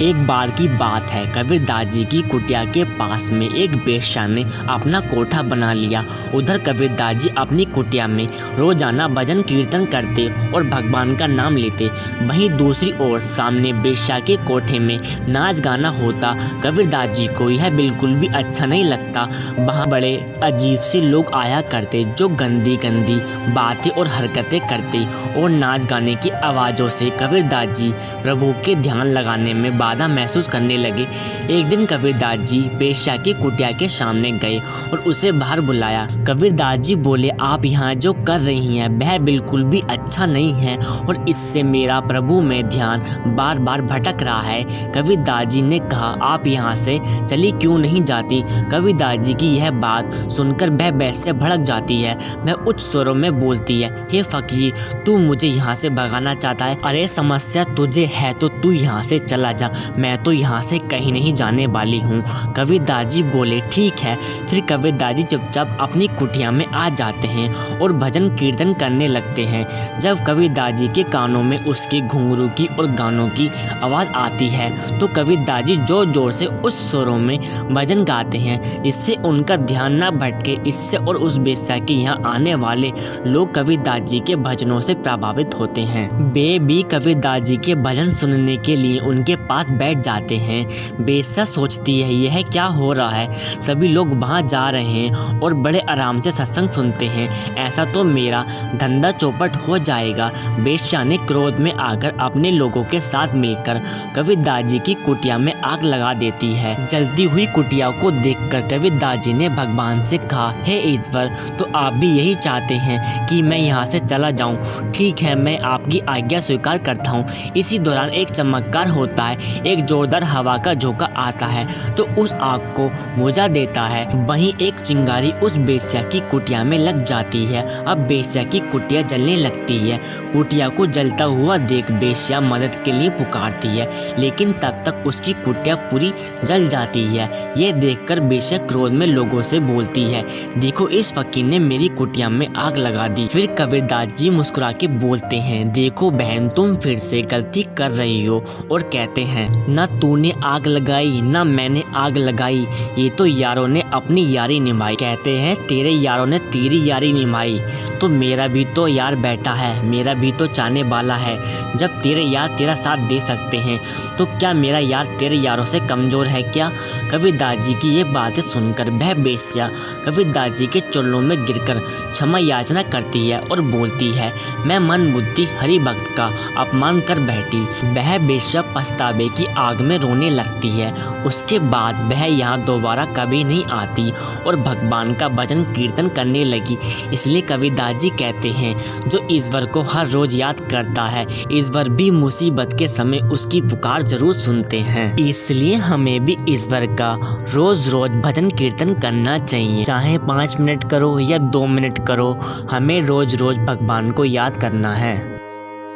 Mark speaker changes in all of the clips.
Speaker 1: एक बार की बात है, कबीरदास जी की कुटिया के पास में एक बेश्या ने अपना कोठा बना लिया। उधर कबीरदास जी अपनी कुटिया में रोजाना भजन कीर्तन करते और भगवान का नाम लेते। वहीं दूसरी ओर सामने बेश्या के कोठे में नाच गाना होता। कबीरदास जी को यह बिल्कुल भी अच्छा नहीं लगता। वहाँ बड़े अजीब से लोग आया करते जो गंदी गंदी बातें और हरकतें करते और नाच गाने की आवाज़ों से कबीरदास जी प्रभु के ध्यान लगाने में बाधा महसूस करने लगे। एक दिन कबीरदास जी बेश्या की कुटिया के सामने गए और उसे बाहर बुलाया। कबीरदास जी बोले, आप यहाँ जो कर रही हैं वह बिल्कुल भी अच्छा नहीं है और इससे मेरा प्रभु में ध्यान बार बार भटक रहा है। कबीरदास जी ने कहा, आप यहाँ से चली क्यों नहीं जाती? कबीरदास जी की यह बात सुनकर वह बेश्या भड़क जाती है। वह उच्च स्वरों में बोलती है, हे फकीर, तू मुझे यहाँ से भगाना चाहता है? अरे समस्या तुझे है तो तू यहाँ से चला जा, मैं तो यहाँ से कहीं नहीं जाने वाली हूँ। कबीरदास जी बोले, ठीक है। फिर कबीरदास जी चुपचाप अपनी कुटिया में आ जाते हैं और भजन कीर्तन करने लगते हैं। जब कबीरदास जी के कानों में उसके घुंघरू की और गानों की आवाज़ आती है तो कबीरदास जी जोर जोर से उस स्वरों में भजन गाते हैं जिससे उनका ध्यान न भटके। इससे और उस बेश्या के यहाँ आने वाले लोग कबीरदास जी के भजनों से प्रभावित होते हैं। वे भी कबीरदास जी के भजन सुनने के लिए उनके पास बैठ जाते हैं। बेश्या सोचती है, यह क्या हो रहा है? सभी लोग वहाँ जा रहे हैं और बड़े आराम से सत्संग सुनते हैं, ऐसा तो मेरा धंधा चौपट हो जाएगा। बेश्या ने क्रोध में आकर अपने लोगों के साथ मिलकर कबीरदास जी की कुटिया में आग लगा देती है। जलती हुई कुटिया को देखकर कबीरदास जी ने भगवान से कहा, हे ईश्वर, तो आप भी यही चाहते हैं कि मैं यहाँ से चला जाऊँ? ठीक है, मैं आपकी आज्ञा स्वीकार करता हूँ। इसी दौरान एक चमत्कार होता है। एक जोरदार हवा का झोंका आता है तो उस आग को बुझा देता है। वहीं एक चिंगारी उस बेश्या की कुटिया में लग जाती है। अब बेश्या की कुटिया जलने लगती है। कुटिया को जलता हुआ देख बेश्या मदद के लिए पुकारती है, लेकिन तब तक उसकी कुटिया पूरी जल जाती है। ये देखकर बेश्या क्रोध में लोगों से बोलती है, देखो, इस फकीर ने मेरी कुटिया में आग लगा दी। फिर कबीरदास जी मुस्कुरा के बोलते हैं, देखो बहन, तुम फिर से गलती कर रही हो। और कहते हैं, न तूने आग लगाई न मैंने आग लगाई, ये तो यारों ने अपनी यारी निभाई। कहते हैं, तेरे यारों ने तेरी यारी निभाई तो मेरा भी तो यार बैठा है, मेरा भी तो चाहने वाला है। जब तेरे यार तेरा साथ दे सकते हैं तो क्या मेरा यार तेरे यारों से कमजोर है क्या? कबीरदास जी की ये बातें सुनकर वह बेश्या कबीरदास जी के चरणों में गिरकर क्षमा याचना करती है और बोलती है, मैं मन बुद्धि हरि भक्त का अपमान कर बैठी। वह बेश्या पछतावे की आग में रोने लगती है। उसके बाद वह यहाँ दोबारा कभी नहीं आती और भगवान का भजन कीर्तन करने लगी। इसलिए कबीरदास जी कहते हैं, जो ईश्वर को हर रोज याद करता है, ईश्वर भी मुसीबत के समय उसकी पुकार जरूर सुनते हैं। इसलिए हमें भी ईश्वर का रोज रोज भजन कीर्तन करना चाहिए। चाहे 5 मिनट करो या 2 मिनट करो, हमें रोज रोज भगवान को याद करना है।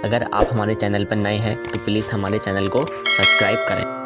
Speaker 1: अगर आप हमारे चैनल पर नए हैं तो प्लीज़ हमारे चैनल को सब्सक्राइब करें।